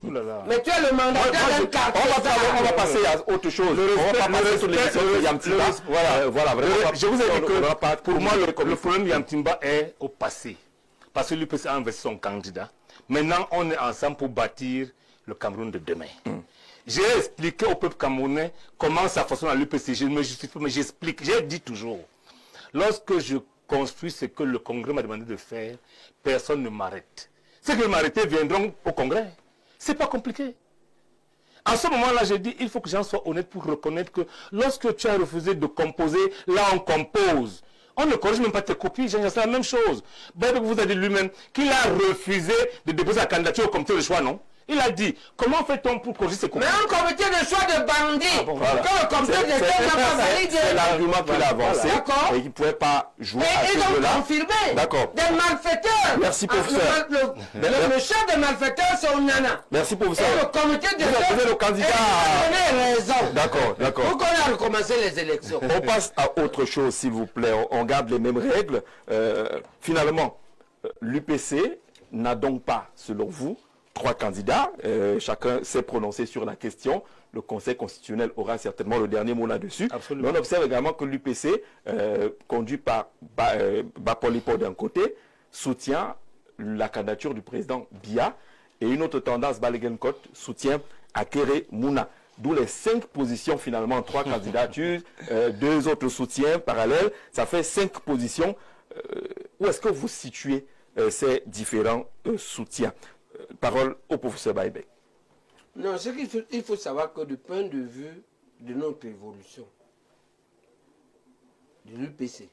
Mais tu es le mandataire d'un quartier. On va passer à autre chose. On va passer sur l'émission de Yamtimba. Voilà, vraiment. Je vous ai dit que pour moi, le problème de Yamtimba est au passé. Parce que l'UPC a investi son candidat. Maintenant, on est ensemble pour bâtir le Cameroun de demain. J'ai expliqué au peuple camerounais comment ça fonctionne à l'UPC. Je ne me justifie pas, mais j'explique. J'ai dit toujours, lorsque je construis ce que le Congrès m'a demandé de faire, personne ne m'arrête. Ceux qui m'arrêter viendront au Congrès. C'est pas compliqué. En ce moment-là, j'ai dit, il faut que les gens soient honnêtes pour reconnaître que lorsque tu as refusé de composer, là on compose. On ne corrige même pas tes copies, c'est la même chose. Babek vous a dit lui-même qu'il a refusé de déposer la candidature au comité de choix, non? Il a dit, comment fait-on pour corriger ces copies? Mais un comité de choix de bandits, voilà. Quand le comité de choix n'a pas validé. C'est l'argument qu'il a avancé et qu'il ne pouvait pas jouer à ce jeu-là. Et ils ont confirmé des malfaiteurs. Merci professeur. Le chef des malfaiteurs, c'est Onana. Merci professeur. Et le comité de choix vous êtes le candidat. Il a raison. D'accord. Pour qu'on a recommencé les élections. On passe à autre chose, s'il vous plaît. On garde les mêmes règles. Finalement, l'UPC n'a donc pas, selon vous, 3 candidats, chacun s'est prononcé sur la question. Le Conseil constitutionnel aura certainement le dernier mot là-dessus. Mais on observe également que l'UPC, conduit par Bapolipo d'un côté, soutient la candidature du président Biya, et une autre tendance, Balegenkot, soutient Akere Mouna. D'où les 5 positions finalement, 3 candidatures, 2 autres soutiens parallèles. Ça fait 5 positions. Où est-ce que vous situez ces différents soutiens? Parole au professeur Baïbek. Non, ce qu'il faut savoir que du point de vue de notre évolution, de l'UPC,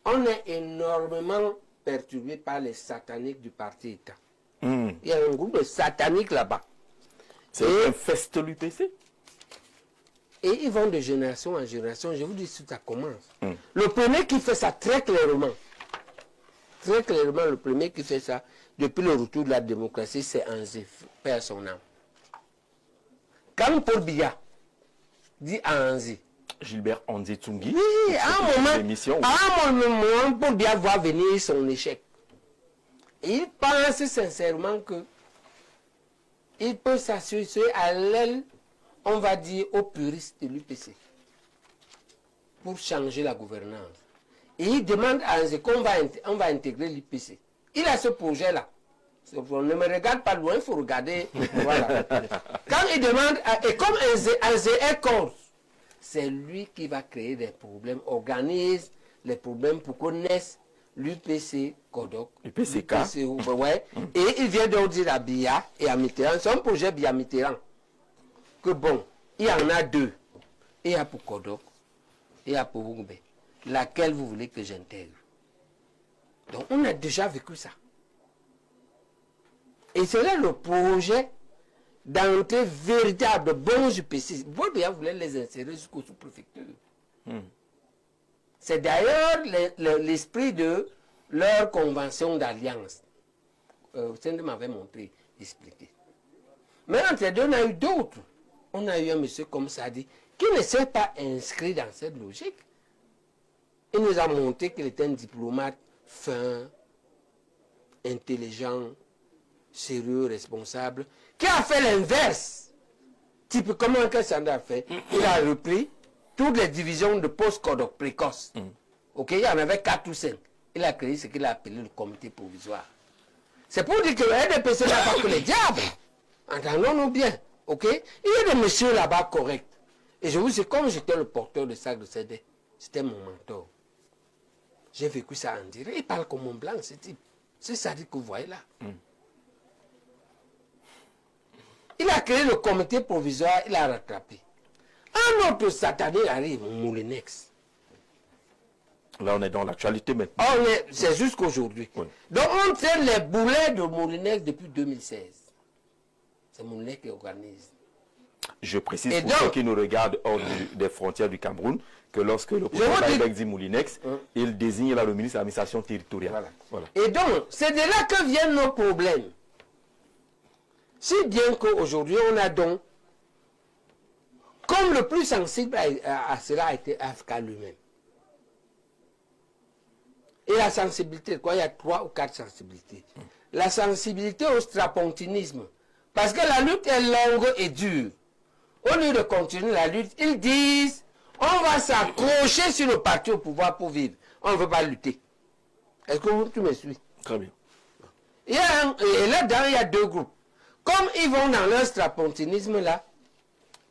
on est énormément perturbé par les sataniques du parti État. Il y a un groupe de sataniques là-bas. C'est un fest l'UPC. Et ils vont de génération en génération. Je vous dis où ça commence. Le premier qui fait ça très clairement, le premier qui fait ça, depuis le retour de la démocratie, c'est Anzé, père son âme. Quand Paul Biya dit à Anzé, Gilbert Anzé Tsungi, oui, à un moment, Paul Biya voit venir son échec. Et il pense sincèrement que il peut s'assurer à l'aile, on va dire, aux puristes de l'UPC pour changer la gouvernance. Et il demande à Anzé qu'on va intégrer l'UPC. Il a ce projet-là. On ne me regarde pas loin, il faut regarder. Voilà. Quand il demande, et comme Anzé est contre, c'est lui qui va créer des problèmes, organise les problèmes pour qu'on naisse l'UPC Kodok. UPCK. Ouais. Et il vient donc dire à Biya et à Mitterrand, c'est un projet Biya Mitterrand, que bon, il y en a 2. Il y a pour Kodok, et il y a pour Ougbe. Laquelle vous voulez que j'intègre? Donc on a déjà vécu ça. Et c'est là le projet d'entrer véritable bons UPC. Vous voulez les insérer jusqu'aux sous-préfectures. C'est d'ailleurs l'esprit de leur convention d'alliance. Sende m'avait montré, expliqué. Mais entre deux, on a eu d'autres. On a eu un monsieur comme ça dit, qui ne s'est pas inscrit dans cette logique. Il nous a montré qu'il était un diplomate fin, intelligent, sérieux, responsable, qui a fait l'inverse. Typiquement, qu'est-ce qu'il a fait? Il a repris toutes les divisions de post-Kodok précoce. Ok, il y en avait 4 ou 5. Il a créé ce qu'il a appelé le comité provisoire. C'est pour dire que le RDPC n'a pas que les diables. Entendons-nous bien. Ok, il y a des messieurs là-bas corrects. Et je vous dis, comme j'étais le porteur de sac de CD, c'était mon mentor. J'ai vécu ça en direct. Il parle comme un blanc, ce type. C'est ça que vous voyez là. Il a créé le comité provisoire, il a rattrapé. Un autre satané arrive, Moulinex. Là, on est dans l'actualité maintenant. C'est jusqu'aujourd'hui. Oui. Donc, on tient les boulets de Moulinex depuis 2016. C'est Moulinex qui organise. Je précise pour ceux qui nous regardent hors des frontières du Cameroun que lorsque le président Baïbek dit Moulinex, il désigne là le ministre de l'administration territoriale. Voilà. Et donc, c'est de là que viennent nos problèmes. Si bien qu'aujourd'hui, on a donc, comme le plus sensible à cela a été Afka lui-même. Et la sensibilité, quoi, il y a 3 ou 4 sensibilités. la sensibilité au strapontinisme. Parce que la lutte est longue et dure. Au lieu de continuer la lutte, ils disent, on va s'accrocher sur le parti au pouvoir pour vivre. On ne veut pas lutter. Est-ce que tu me suis? Très bien. Et là-dedans, il y a deux groupes. Comme ils vont dans leur strapontinisme là,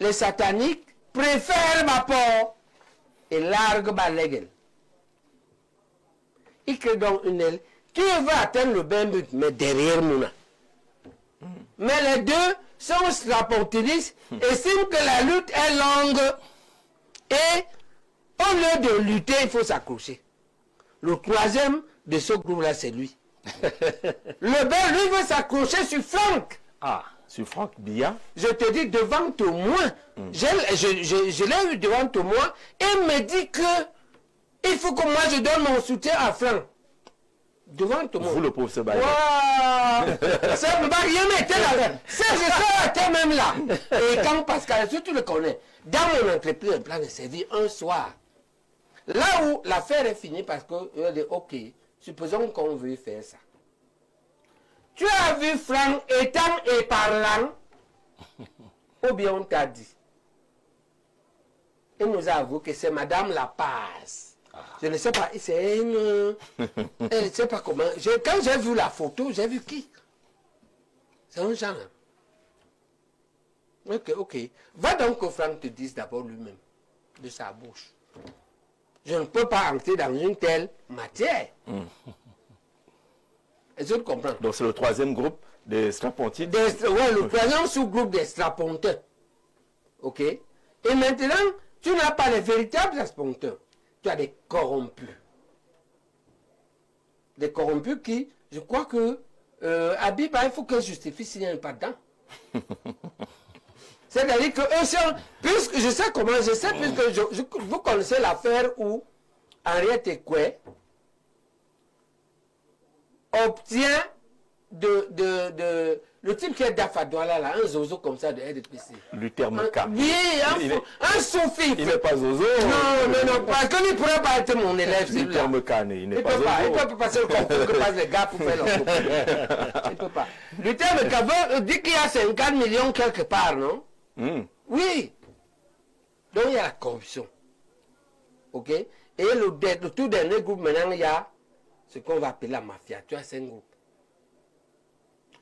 les sataniques préfèrent ma porte et larguent ma lègue. Ils créent donc une aile. Tu veux atteindre le même but, mais derrière Mouna. Mais les deux sont strapontinistes, estiment que la lutte est longue et au lieu de lutter, il faut s'accrocher. Le troisième de ce groupe-là, c'est lui. Le bel, lui, veut s'accrocher sur Franck. Ah, sur Franck Biya. Je te dis devant témoin. Je l'ai eu devant témoin et il me dit que il faut que moi je donne mon soutien à Franck. Devant témoin. Vous, le professeur Baye. Waouh! C'est Mariam était là. C'est je était même là. Et quand Pascal, tu le connais, dans mon entreprise, un plan de service, un soir, là où l'affaire est finie parce que il dit ok, supposons qu'on veut faire ça. Tu as vu Franck étant et parlant, ou bien on t'a dit. Il nous a avoué que c'est Madame La Paz. Je ne sais pas, c'est une... Je ne sais pas comment. Quand j'ai vu la photo, j'ai vu qui? C'est un genre. Ok. Va donc que Franck te dise d'abord lui-même, de sa bouche. Je ne peux pas entrer dans une telle matière. Est-ce que tu comprends? Donc c'est le troisième groupe des strapontides. Ouais, le troisième sous-groupe des straponteurs. Ok? Et maintenant, tu n'as pas les véritables straponteurs. Tu as des corrompus. Des corrompus qui, je crois que Habib, il faut qu'elle justifie s'il n'y a pas dedans. C'est-à-dire que eux sont, puisque je sais comment, puisque vous connaissez l'affaire où Henriette Ekwe obtient le type qui est d'Afadouala, là, un zozo comme ça de RDPC. Luther Meka. Oui, un soufi. Il n'est pas zozo. Non, parce qu'il ne pourrait pas être mon élève. Luther Meka, il n'est pas zozo. Il ne peut pas passer le concours que passent les gars pour faire leur concours. Il ne peut pas. Luther Meka dit qu'il y a 50 millions quelque part, non? Oui. Donc il y a la corruption. Ok? Et le tout dernier groupe, maintenant, il y a ce qu'on va appeler la mafia. Tu as 5 groupes.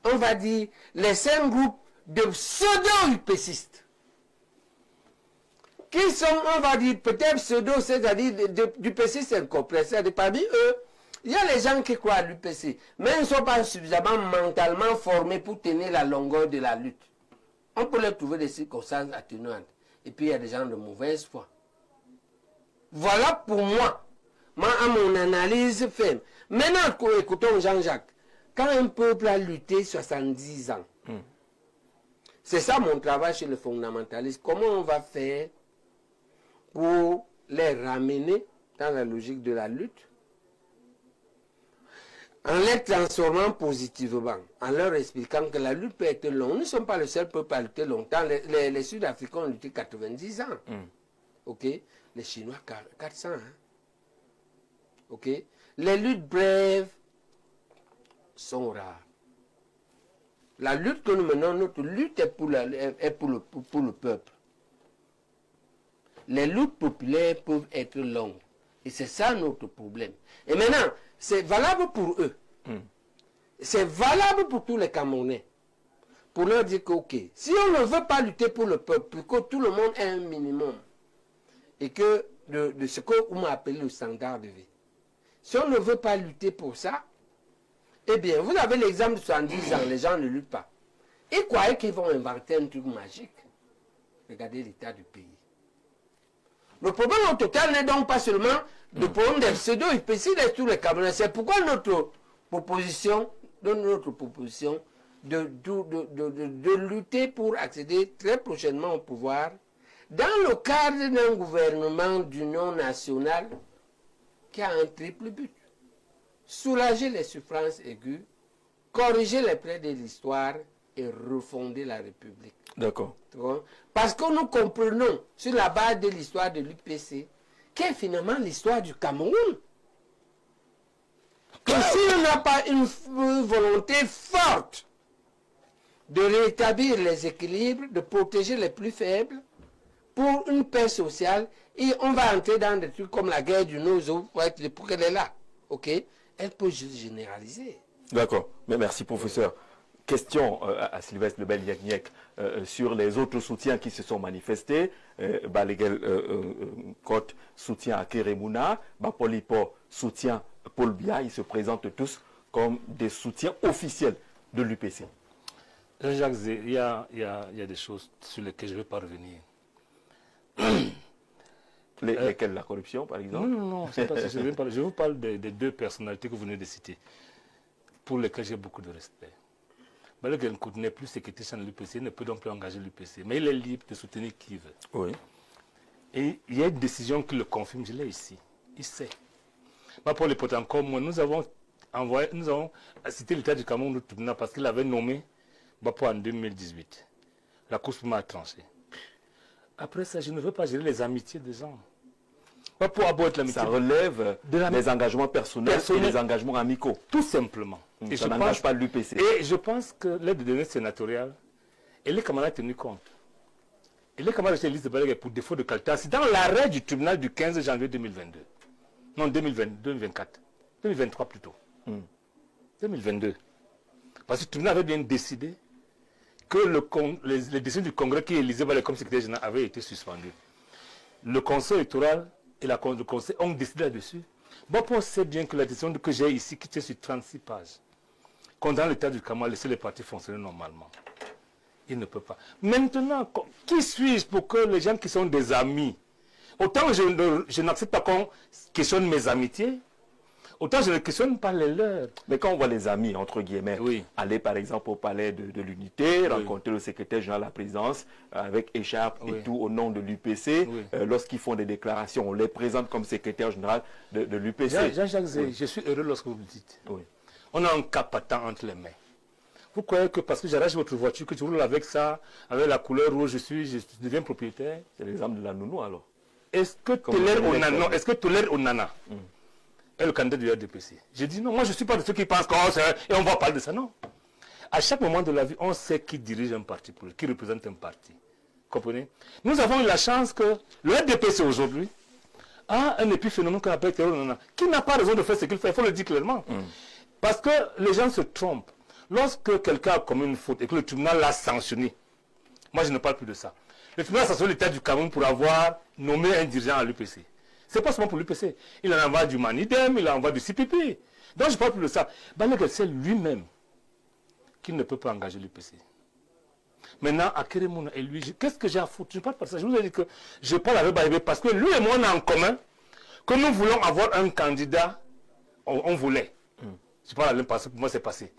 On va dire les 5 groupes de pseudo-UPCistes. Qui sont, on va dire, peut-être pseudo, c'est-à-dire du PCiste incomplet. C'est-à-dire parmi eux, il y a les gens qui croient à l'UPC, mais ils ne sont pas suffisamment mentalement formés pour tenir la longueur de la lutte. On peut leur trouver des circonstances atténuantes. Et puis il y a des gens de mauvaise foi. Voilà pour moi, à mon analyse ferme. Maintenant, écoutons Jean-Jacques. Quand un peuple a lutté 70 ans, c'est ça mon travail chez le fondamentaliste. Comment on va faire pour les ramener dans la logique de la lutte, en les transformant positivement, en leur expliquant que la lutte peut être longue. Nous ne sommes pas le seul peuple à lutter longtemps. Les Sud-Africains ont lutté 90 ans. Ok? Les Chinois, 400. Hein? Ok? Les luttes brèves sont rares. La lutte que nous menons, notre lutte est pour le peuple. Les luttes populaires peuvent être longues. Et c'est ça notre problème. Et maintenant, c'est valable pour eux. C'est valable pour tous les Camerounais. Pour leur dire que, ok, si on ne veut pas lutter pour le peuple, que tout le monde ait un minimum, et que de ce qu'on m'a appelé le standard de vie, si on ne veut pas lutter pour ça, eh bien, vous avez l'exemple de 70 ans, les gens ne luttent pas. Ils croyaient qu'ils vont inventer un truc magique. Regardez l'état du pays. Le problème au total n'est donc pas seulement le problème des pseudo-UPC de tous les Camerounais. C'est pourquoi notre proposition de lutter pour accéder très prochainement au pouvoir dans le cadre d'un gouvernement d'union nationale qui a un triple but. Soulager les souffrances aiguës, corriger les plaies de l'histoire et refonder la République. D'accord. Parce que nous comprenons, sur la base de l'histoire de l'UPC, qu'est finalement l'histoire du Cameroun. que s'il n'a pas une volonté forte de rétablir les équilibres, de protéger les plus faibles, pour une paix sociale, et on va entrer dans des trucs comme la guerre du Nozo, pour qu'elle est là, ok? Elle peut juste généraliser. D'accord, mais merci professeur. Question à Sylvestre Lebel-Yagniek sur les autres soutiens qui se sont manifestés. Balegel Côte soutient à Keremouna, Bapolipo soutient Paul Biya. Ils se présentent tous comme des soutiens officiels de l'UPC. Jean-Jacques Zé, il y a des choses sur lesquelles je ne vais pas revenir. Lesquelles, la corruption, par exemple? Non, c'est pas ça. Je vous parle des deux personnalités que vous venez de citer, pour lesquelles j'ai beaucoup de respect. Balegel Côte n'est plus secrétaire général de l'UPC, ne peut donc plus engager l'UPC, mais il est libre de soutenir qui il veut. Oui. Et il y a une décision qui le confirme, je l'ai ici. Il sait. Mais pour les Potancom, nous avons cité l'État du Cameroun au tribunal parce qu'il avait nommé Bapo en 2018. La Cour suprême a tranché. Après ça, je ne veux pas gérer les amitiés des gens. Bapo a beau être l'amitié. Ça relève des engagements personnels et des engagements amicaux. Tout simplement. Et ça n'engage pas l'UPC. Et je pense que l'aide de données sénatoriale, et les camarades tenu compte. Et les camarades de liste de Balegel pour défaut de qualité. C'est dans l'arrêt du tribunal du 15 janvier 2022. Non, 2024. 2023 plutôt. 2022. Parce que le tribunal avait bien décidé que les décisions du Congrès qui élisait Balegel comme secrétaire général avaient été suspendues. Le conseil électoral et le conseil ont décidé là-dessus. Bon, on sait bien que la décision que j'ai ici, qui tient sur 36 pages, condamne l'État du Cameroun à laisser les partis fonctionner normalement. Il ne peut pas. Maintenant, qui suis-je pour que les gens qui sont des amis, autant je n'accepte pas qu'on questionne mes amitiés, autant je ne questionne pas les leurs. Mais quand on voit les amis, entre guillemets, aller par exemple au palais de l'unité, rencontrer le secrétaire général de la présidence avec écharpe et tout au nom de l'UPC, lorsqu'ils font des déclarations, on les présente comme secrétaire général de l'UPC. Jean-Jacques Zé, je suis heureux lorsque vous le dites. On a un cap patent entre les mains. Vous croyez que parce que j'arrache votre voiture, que je roule avec ça, avec la couleur rouge, je deviens propriétaire? C'est l'exemple de la nounou alors. Est-ce que Tolère Onana est le candidat du RDPC? J'ai dit non, moi je ne suis pas de ceux qui pensent et on va parler de ça, non. À chaque moment de la vie, on sait qui dirige un parti, qui représente un parti. Comprenez? Nous avons eu la chance que le RDPC aujourd'hui a un épiphénomène qu'on appelle Tolère Onana, qui n'a pas raison de faire ce qu'il fait, il faut le dire clairement. Parce que les gens se trompent. Lorsque quelqu'un a commis une faute et que le tribunal l'a sanctionné, moi je ne parle plus de ça. Le tribunal a sanctionné l'État du Cameroun pour avoir nommé un dirigeant à l'UPC. Ce n'est pas seulement pour l'UPC. Il en envoie du Manidem, il en envoie du CPP. Donc je ne parle plus de ça. Balegel sait lui-même qu'il ne peut pas engager l'UPC. Maintenant, à Keremouna et lui, qu'est-ce que j'ai à foutre? Je ne parle pas de ça. Je vous ai dit que je parle avec Balegel parce que lui et moi, on a en commun que nous voulons avoir un candidat. On voulait. Je parle à lui parce que pour moi, c'est passé.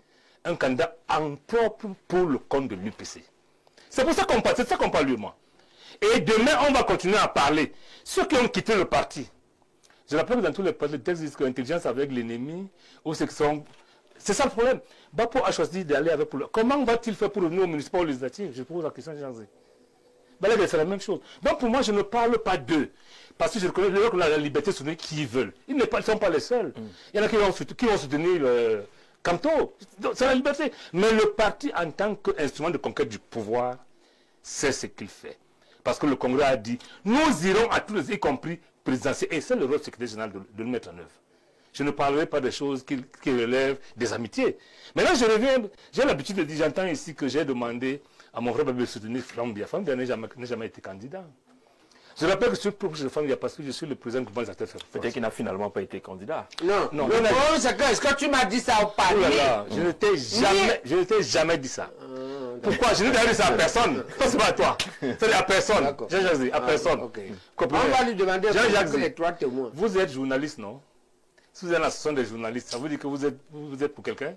Un candidat en propre pour le compte de l'UPC. C'est pour ça qu'on parle, c'est ça qu'on parle lui et moi. Et demain, on va continuer à parler. Ceux qui ont quitté le parti, je rappelle que dans tous les partis, les textes disent que l'intelligence avec l'ennemi, ou ceux qui sont... C'est ça le problème. Bapo a choisi d'aller avec... Comment va-t-il faire pour revenir au municipal ou législatif? Je pose la question, Jean-Zé. C'est la même chose. Donc pour moi, je ne parle pas d'eux. Parce que je reconnais la liberté de soutenir qui ils veulent. Ils ne sont pas les seuls. Il y en a qui vont soutenir le Camto. C'est la liberté. Mais le parti, en tant qu'instrument de conquête du pouvoir, c'est ce qu'il fait. Parce que le Congrès a dit, nous irons à tous les, y compris présidentiels. Et c'est le rôle du secrétaire général de le mettre en œuvre. Je ne parlerai pas des choses qui relèvent des amitiés. Maintenant, je reviens, j'ai l'habitude de dire, j'entends ici que j'ai demandé à mon frère de soutenir Frambia. Frambia n'a jamais été candidat. Je rappelle que je suis proche de Frambia parce que je suis le président du gouvernement des acteurs fédéraux. Peut-être qu'il n'a finalement pas été candidat. Non. Est-ce que tu m'as dit ça au palais? Je ne t'ai jamais dit ça. Pourquoi? Je n'ai jamais dit ça à personne. C'est pas à toi. C'est à personne. Jean-Jacques, à personne. On va lui demander les trois témoins. Vous êtes journaliste, non? Si vous êtes l'association des journalistes, ça veut dire que vous êtes pour quelqu'un?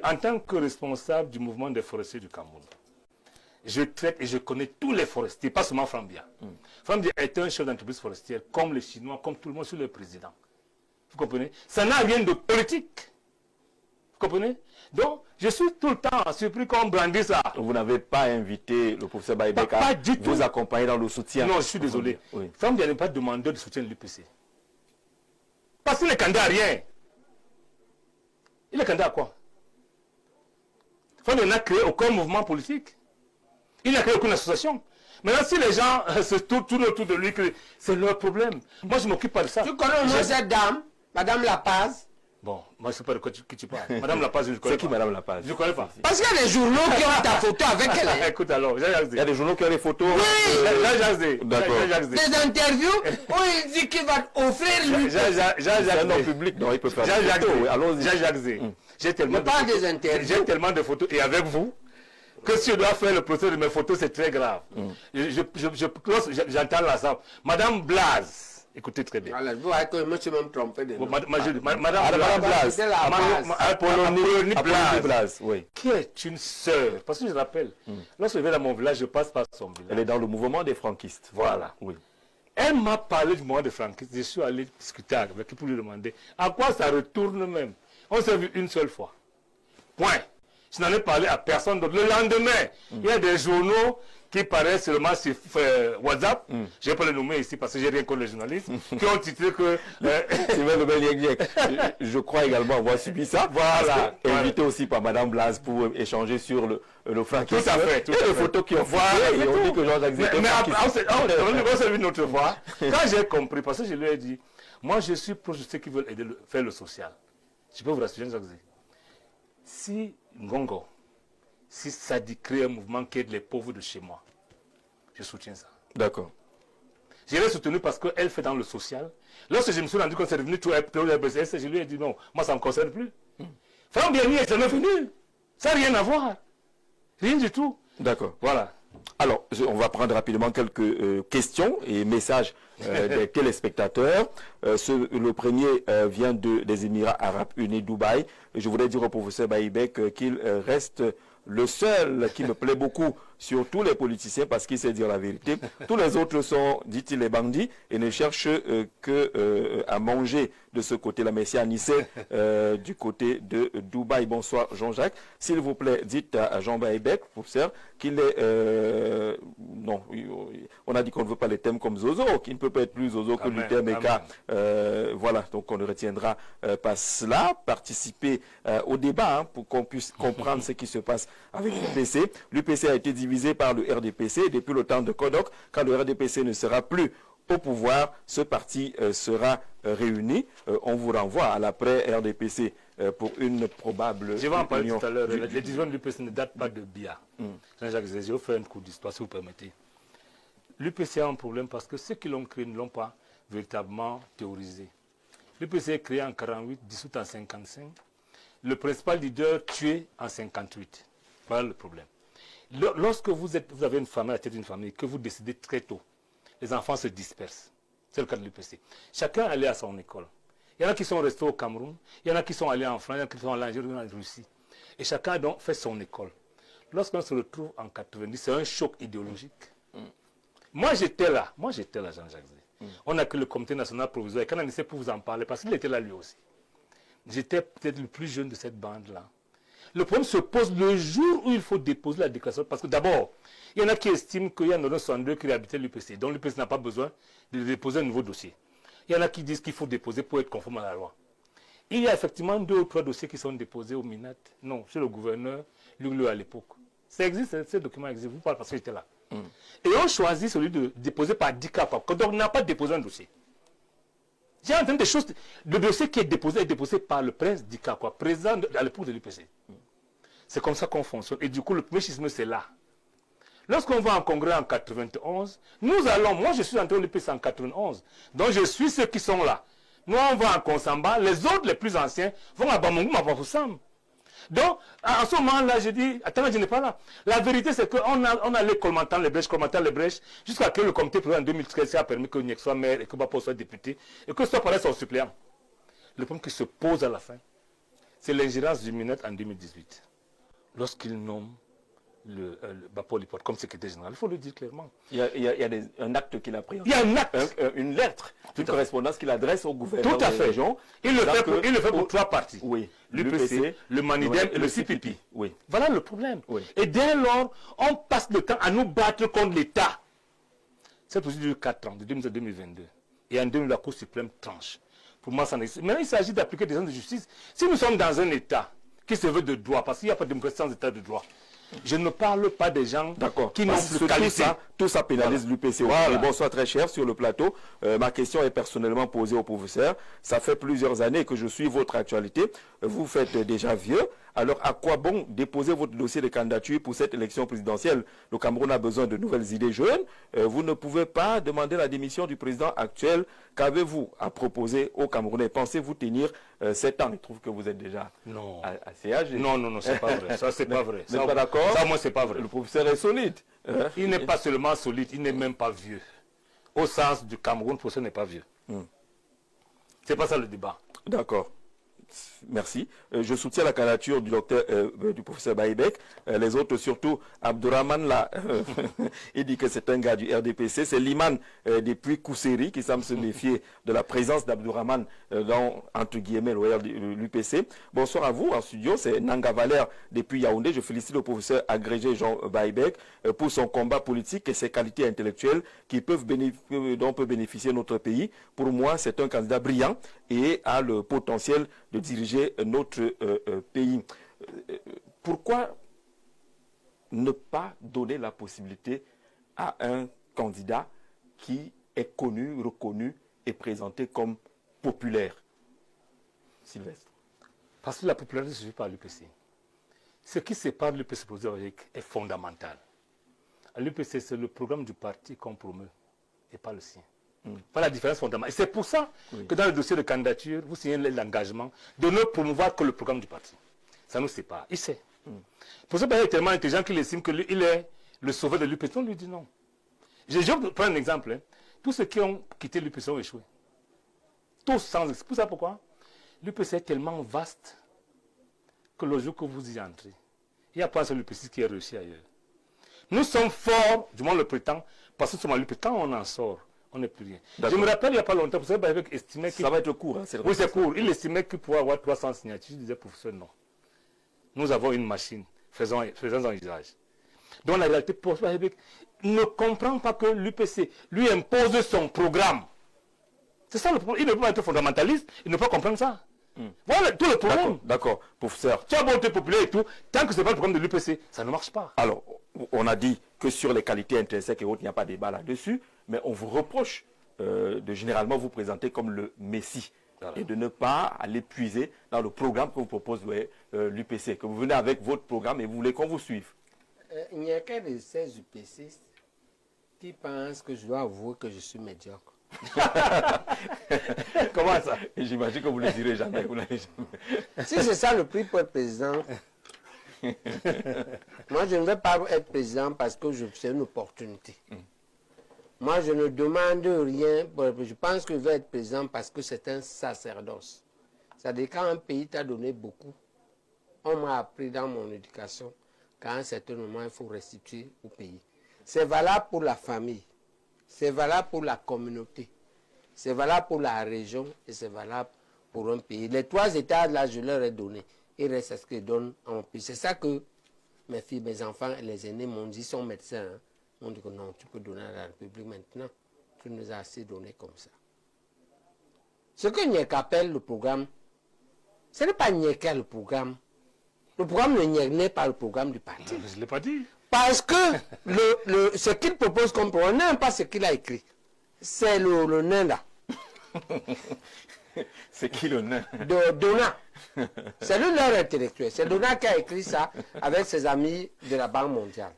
En tant que responsable du mouvement des forestiers du Cameroun, je traite et je connais tous les forestiers, pas seulement Frambia. Frambia est un chef d'entreprise forestière, comme les Chinois, comme tout le monde, sur le président. Vous comprenez? Ça n'a rien de politique. Vous comprenez? Donc, je suis tout le temps surpris qu'on brandisse ça. Vous n'avez pas invité le professeur Baïbeka à vous accompagner dans le soutien? Non, je suis désolé. Frambia n'est pas demandeur de soutien de l'UPC. Parce qu'il est candidat à rien. Il est candidat à quoi? Il n'a créé aucun mouvement politique. Il n'a créé aucune association. Maintenant, si les gens se tournent autour de lui, c'est leur problème. Moi, je ne m'occupe pas de ça. Tu connais au moins cette dame, Madame La Paz? Bon, moi, je ne sais pas de quoi tu parles. Madame La Paz, je ne connais pas. C'est qui Madame La Paz? Je ne connais pas. Parce qu'il y a des journaux qui ont ta photo avec elle. Écoute alors, il y a des journaux qui ont les photos. Oui. D'accord. Des interviews où il dit qu'il va offrir lui. C'est un homme public, non, il peut faire des photos. Oui, allons-y. Jean-Jacques Zé. J'ai tellement de photos. Et avec vous, que si je dois faire le procès de mes photos, c'est très grave. J'entends la salle. Madame Blaz. Écoutez très bien. Alors, vous voyez que je me suis même trompé de nom. Madame Blaz. Apollonie Blaz. Oui. Qui est une sœur. Parce que je rappelle, lorsque je vais dans mon village, je passe par son village. Elle est dans le mouvement des franquistes. Voilà. Oui. Elle m'a parlé du mouvement des franquistes. Je suis allé discuter avec elle pour lui demander à quoi ça retourne même. On s'est vu une seule fois. Point. Je n'en ai parlé à personne d'autre. Le lendemain, il y a des journaux qui paraissent seulement sur WhatsApp. Je ne vais pas les nommer ici parce que je n'ai rien contre les journalistes, qui ont titré que... Je crois également avoir subi ça. Voilà. Invité aussi par Madame Blaz pour échanger sur le franquisme. Tout à fait. Et les photos qui ont fait. Et on dit que Jean-Jacques Zé était franquiste. On s'est vu une autre fois. Quand j'ai compris, parce que je lui ai dit, moi je suis proche de ceux qui veulent aider faire le social. Je peux vous rassurer, Jean-Jacques Zé. Si Ngongo, si Sadi crée un mouvement qui aide les pauvres de chez moi, je soutiens ça. D'accord. Je l'ai soutenu parce qu'elle fait dans le social. Lorsque je me suis rendu compte que c'est devenu tout RBCS, je lui ai dit non, moi ça ne me concerne plus. Franck Biani est jamais venu. Ça n'a rien à voir. Rien du tout. D'accord. Voilà. Alors, on va prendre rapidement quelques questions et messages des téléspectateurs. Le premier vient des Émirats Arabes Unis, Dubaï. Je voudrais dire au professeur Baïbek qu'il reste le seul qui me plaît beaucoup sur tous les politiciens parce qu'il sait dire la vérité. Tous les autres sont, dit-il, les bandits et ne cherchent que à manger de ce côté-là. Merci à Nissé du côté de Dubaï. Bonsoir Jean-Jacques. S'il vous plaît, dites à Jean Baïbek, professeur, qu'il est... non, on a dit qu'on ne veut pas les thèmes comme Zozo, qui ne peut pas être plus Zozo que Luther Meka. Voilà, donc on ne retiendra pas cela. Participer au débat pour qu'on puisse comprendre ce qui se passe avec l'UPC. L'UPC a été divisé par le RDPC depuis le temps de Kodok. Quand le RDPC ne sera plus au pouvoir, ce parti sera réuni. On vous renvoie à l'après-RDPC pour une probable... Je vais en parler tout à l'heure. Les décisions de l'UPC ne datent pas de Bia. Jean-Jacques Zé, je vais faire un coup d'histoire, si vous permettez. L'UPC a un problème parce que ceux qui l'ont créé ne l'ont pas véritablement théorisé. L'UPC est créé en 1948, dissoute en 1955. Le principal leader tué en 1958. Voilà le problème. Lorsque vous avez une famille à la tête d'une famille, que vous décidez très tôt, les enfants se dispersent. C'est le cas de l'UPC. Chacun allait à son école. Il y en a qui sont restés au Cameroun, il y en a qui sont allés en France, il y en a qui sont allés en Russie. Et chacun a donc fait son école. Lorsqu'on se retrouve en 90, c'est un choc idéologique. Moi j'étais là, Jean-Jacques Zé. On a créé le comité national provisoire. Et quand on essaie pour vous en parler, parce qu'il était là lui aussi. J'étais peut-être le plus jeune de cette bande-là. Le problème se pose le jour où il faut déposer la déclaration. Parce que d'abord, il y en a qui estiment qu'il y en a 62 qui habitaient l'UPC. Donc l'UPC n'a pas besoin de déposer un nouveau dossier. Il y en a qui disent qu'il faut déposer pour être conforme à la loi. Il y a effectivement 2 ou 3 dossiers qui sont déposés au MINAT. Non, chez le gouverneur, Luglo à l'époque. Ça existe, ces documents existent. Vous parlez parce que j'étais là. Et on choisit celui de déposer par DICAP. Donc on n'a pas déposé un dossier. J'ai entendu des choses. Le dossier qui est déposé par le prince Dika, président à l'époque de l'UPC. C'est comme ça qu'on fonctionne. Et du coup, le premier schisme, c'est là. Lorsqu'on va en congrès en 91, nous allons, moi je suis entré au l'UPC en 91, donc je suis ceux qui sont là. Nous, on va en Konsamba, les autres, les plus anciens, vont à Bamongou, à Bafoussam. Donc, à ce moment-là, je dis, attends, je n'ai pas là. La vérité, c'est qu'on allait colmatant les brèches, jusqu'à ce que le comité président en 2013 a permis que Niek soit maire et que Bapo soit député, et que soit par son suppléant. Le problème qui se pose à la fin, c'est l'ingérence du MINET en 2018. Lorsqu'il nomme le Bapo Lipote comme secrétaire général, il faut le dire clairement. Il y a un acte qu'il a pris. Il y a un acte. Une lettre, une correspondance qu'il adresse au gouvernement. Tout à fait. Il le fait pour 3 parties. Oui. L'UPC, le Manidem et le CPP. Oui. Voilà le problème. Oui. Et dès lors, on passe le temps à nous battre contre l'État. Cette procédure dure 4 ans, de 2000 à 2022. Et en 2000, la Cour suprême tranche Pour moi, ça n'existe. Maintenant, il s'agit d'appliquer des gens de justice. Si nous sommes dans un État qui se veut de droit, parce qu'il n'y a pas de démocratie sans État de droit, je ne parle pas des gens qui n'ont plus qualité. Tout ça pénalise l'UPC. Voilà. Bonsoir très cher sur le plateau. Ma question est personnellement posée au professeur. Ça fait plusieurs années que je suis votre actualité. Vous faites déjà vieux. Alors à quoi bon déposer votre dossier de candidature pour cette élection présidentielle? Le Cameroun a besoin de nouvelles idées jeunes. Vous ne pouvez pas demander la démission du président actuel. Qu'avez-vous à proposer aux Camerounais? Pensez-vous tenir 7 ans? Je trouve que vous êtes déjà assez âgé. Non, c'est pas vrai. Ça, c'est pas vrai. Vous n'êtes pas d'accord? Ça, moi, c'est pas vrai. Le professeur est solide. Il n'est pas seulement solide, il n'est même pas vieux. Au sens du Cameroun, le professeur n'est pas vieux. C'est pas ça le débat. D'accord. Merci. Je soutiens la candidature du professeur Baïbek. Les autres, surtout Abdourahmane, là, il dit que c'est un gars du RDPC. C'est l'imam depuis Kousseri qui semble se méfier de la présence d'Abdourahmane dans, entre guillemets, l'UPC. Bonsoir à vous en studio. C'est Nanga Valère depuis Yaoundé. Je félicite le professeur agrégé Jean Baïbek pour son combat politique et ses qualités intellectuelles dont peut bénéficier notre pays. Pour moi, c'est un candidat brillant et a le potentiel de diriger notre pays. Pourquoi ne pas donner la possibilité à un candidat qui est connu, reconnu et présenté comme populaire? Sylvestre. Parce que la popularité ne suffit pas à l'UPC. Ce qui sépare l'UPC est fondamental. À l'UPC, c'est le programme du parti qu'on promeut et pas le sien. Pas la différence fondamentale. Et c'est pour ça que dans le dossier de candidature, vous signez l'engagement de ne promouvoir que le programme du parti. Ça nous sépare. Il sait. Pour ça, il est tellement intelligent qu'il estime qu'il est le sauveur de l'UPC. On lui dit non. Je prends un exemple. Tous ceux qui ont quitté l'UPC ont échoué. Tous sans excès. Pour ça, pourquoi? L'UPC est tellement vaste que le jour que vous y entrez, il n'y a pas un seul l'UPC qui est réussi ailleurs. Nous sommes forts, du moins le prétend, parce que sur l'UPC, quand on en sort, on n'est plus rien. Je me rappelle il n'y a pas longtemps, vous savez, avec estimé ça va être court. Hein, oui, c'est court. Il estimait qu'il pouvait avoir 300 signatures. Je disais, professeur, non. Nous avons une machine, faisons-en usage. Donc la réalité, ne comprend pas que l'UPC lui impose son programme. C'est ça le problème. Il ne peut pas être fondamentaliste, il ne peut pas comprendre ça. Voilà tout le problème. D'accord, professeur. Tu as beau être populaire et tout, tant que ce n'est pas le programme de l'UPC, ça ne marche pas. Alors, on a dit que sur les qualités intrinsèques et autres, il n'y a pas de débat là-dessus, mais on vous reproche de généralement vous présenter comme le Messie. Voilà. Et de ne pas aller puiser dans le programme que vous propose l'UPC, que vous venez avec votre programme et vous voulez qu'on vous suive. Il n'y a qu'un de ces UPC qui pense que je dois avouer que je suis médiocre. Comment ça? J'imagine que vous ne le direz jamais. Si c'est ça le prix pour être président, moi je ne vais pas être président parce que c'est une opportunité. Moi je ne demande rien, je pense que je vais être président parce que c'est un sacerdoce. C'est-à-dire quand un pays t'a donné beaucoup, on m'a appris dans mon éducation qu'à un certain moment il faut restituer au pays. C'est valable pour la famille. C'est valable pour la communauté, c'est valable pour la région et c'est valable pour un pays. Les 3 États, là, je leur ai donné. Ils restent à ce qu'ils donnent à mon pays. C'est ça que mes filles, mes enfants et les aînés m'ont dit, ils sont médecins. Hein. Ils m'ont dit que non, tu peux donner à la République maintenant. Tu nous as assez donné comme ça. Ce que Niek appelle le programme, ce n'est pas Niek le programme. Le programme de Niek n'est pas le programme du parti. Je ne l'ai pas dit. Parce que ce qu'il propose comme programme n'est pas ce qu'il a écrit. C'est le nain là. C'est qui le nain? Donat. C'est le leur intellectuel. C'est Donat qui a écrit ça avec ses amis de la Banque mondiale.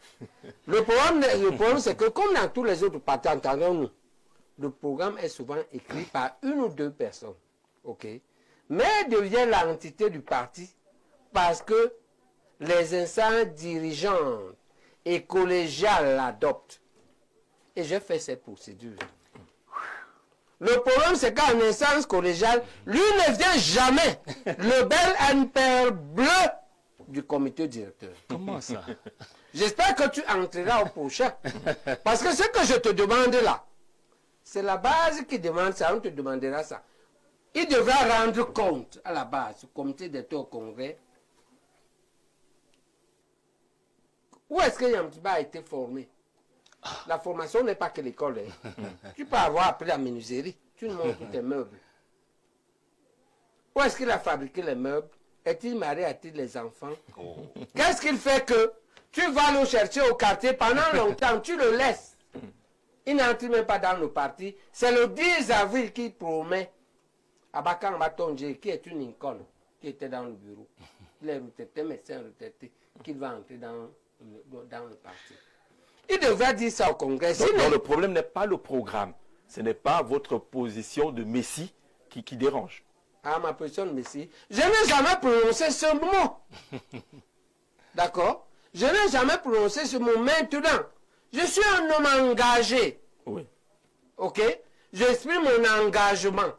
Le problème c'est que comme dans tous les autres partis, entendons-nous, le programme est souvent écrit par 1 ou 2 personnes. Ok? Mais devient l'entité du parti parce que les instances dirigeantes et collégiales l'adoptent. Et j'ai fait cette procédure. Le problème, c'est qu'en instance collégiale, lui ne vient jamais le bel impère bleu du comité directeur. Comment ça? J'espère que tu entreras au prochain. Parce que ce que je te demande là, c'est la base qui demande ça, on te demandera ça. Il devra rendre compte à la base, au comité directeur au congrès. Où est-ce que Yamtiba a été formé? La formation n'est pas que l'école. Tu peux avoir appris la menuiserie. Tu ne montres tes meubles. Où est-ce qu'il a fabriqué les meubles? Est-il marié? A-t-il les enfants? Qu'est-ce qu'il fait que tu vas le chercher au quartier pendant longtemps, tu le laisses. Il n'entre même pas dans le parti. C'est le 10 avril qu'il promet à Bakang Batonje, qui est une icône, qui était dans le bureau. Il est retraité, médecin retraité, qu'il va entrer dans le parti. Il devrait dire ça au Congrès. Donc, le problème n'est pas le programme. Ce n'est pas votre position de Messie qui dérange. À ma position de Messie, je n'ai jamais prononcé ce mot. D'accord? Je n'ai jamais prononcé ce mot maintenant. Je suis un homme engagé. Oui. Ok? J'exprime mon engagement.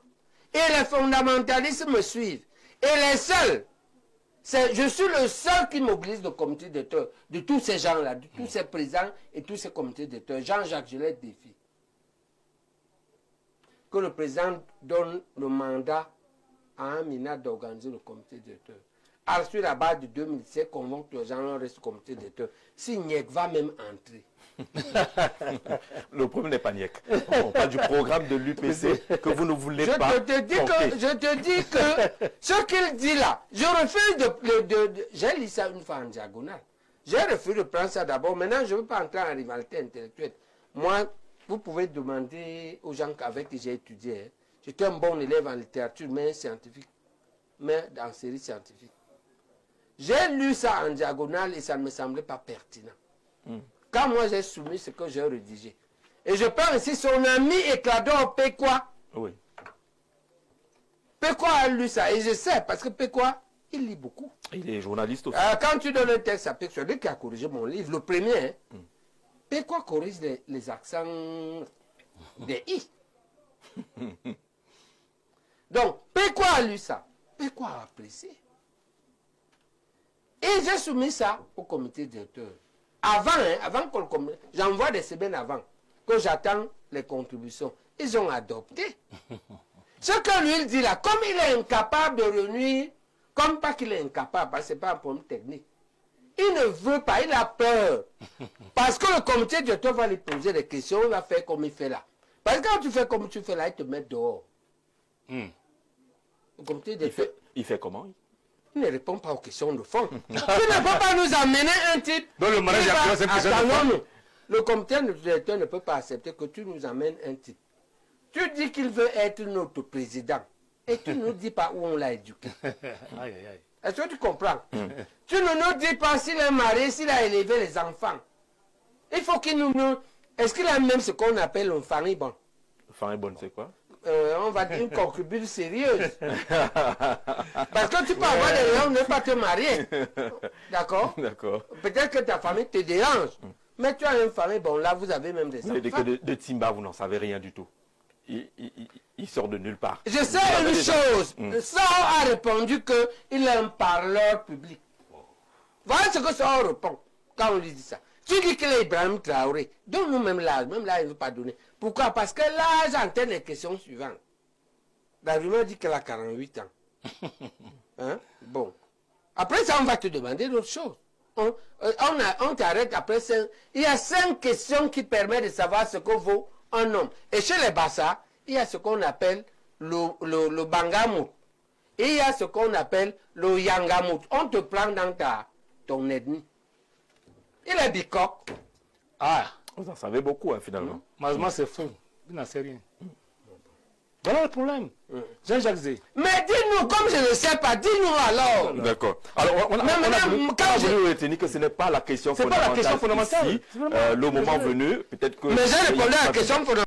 Et les fondamentalistes me suivent. Et les seuls, je suis le seul qui mobilise le comité directeur de tous ces gens-là, de tous ces présidents et tous ces comités directeurs. Jean-Jacques, je les défie. Que le président donne le mandat à un minat d'organiser le comité directeur. Alors, sur la base de 2017, convoque les gens, on reste comité directeur. Si Niek va même entrer. Le problème n'est pas Niek. On parle du programme de l'UPC que vous ne voulez pas. Je te dis que ce qu'il dit là, je refuse j'ai lu ça une fois en diagonale. J'ai refusé de prendre ça d'abord. Maintenant, je ne veux pas entrer en rivalité intellectuelle. Moi, vous pouvez demander aux gens avec qui j'ai étudié. Hein. J'étais un bon élève en littérature, mais scientifique. Mais en série scientifique. J'ai lu ça en diagonale et ça ne me semblait pas pertinent. Quand moi j'ai soumis ce que j'ai rédigé. Et je parle ici, son ami Éclador Péquois. Oui. Péquois a lu ça. Et je sais, parce que Péquois, il lit beaucoup. Il est journaliste aussi. Quand tu donnes un texte à Péquois, c'est lui qui a corrigé mon livre, le premier. Hein, Péquois corrige les accents des i. Donc, Péquois a lu ça. Péquois a apprécié. Et j'ai soumis ça au comité directeur. Avant qu'on le communique, j'envoie des semaines avant, que j'attends les contributions. Ils ont adopté. Ce que lui il dit là, comme il est incapable de réunir, comme pas qu'il est incapable, parce que ce n'est pas un problème technique, il ne veut pas, il a peur. Parce que le comité directeur va lui poser des questions, il va faire comme il fait là. Parce que quand tu fais comme tu fais là, il te met dehors. Le comité directeur, il fait comment? il ne répond pas aux questions de fond. Tu ne peux pas nous amener un type. Dans le mariage, le comité directeur ne peut pas accepter que tu nous amènes un type. Tu dis qu'il veut être notre président. Et tu ne nous dis pas où on l'a éduqué. Est-ce que tu comprends? Tu ne nous dis pas s'il est marié, s'il a élevé les enfants. Il faut qu'il nous... Est-ce qu'il a même ce qu'on appelle un famille bon? Famille bonne, c'est quoi? On va dire une concubine sérieuse. Parce que tu peux avoir des raisons de ne pas te marier. D'accord? D'accord. Peut-être que ta famille te dérange. Mais tu as une famille, bon là vous avez même des enfants. De Timba, vous n'en savez rien du tout. Il sort de nulle part. Je sais une chose. Sao a répondu qu'il est un parleur public. Voilà ce que Sao répond quand on lui dit ça. Tu dis qu'il est Ibrahim Traoré. Donne-nous même l'âge. Même là, il ne veut pas donner. Pourquoi? Parce que l'âge entend les questions suivantes. La rumeur dit qu'elle a 48 ans. Hein? Bon. Après ça, on va te demander d'autres choses. On t'arrête après 5. Il y a 5 questions qui permettent de savoir ce que vaut un homme. Et chez les Bassa, il y a ce qu'on appelle le Bangamout. Et il y a ce qu'on appelle le Yangamout. On te prend dans ton ethnie. Il est bicoque. Ah, vous en savez beaucoup, hein, finalement. Malheureusement, c'est faux. Il n'en sait rien. Voilà le problème. Jean-Jacques Zé. Mais dis-nous, comme je ne sais pas, dis-nous alors. D'accord. Alors, on a voulu retenir que ce n'est pas la question fondamentale. C'est pas la question fondamentale. Ici, le moment venu, peut-être que... Mais j'ai répondu à la question fondamentale.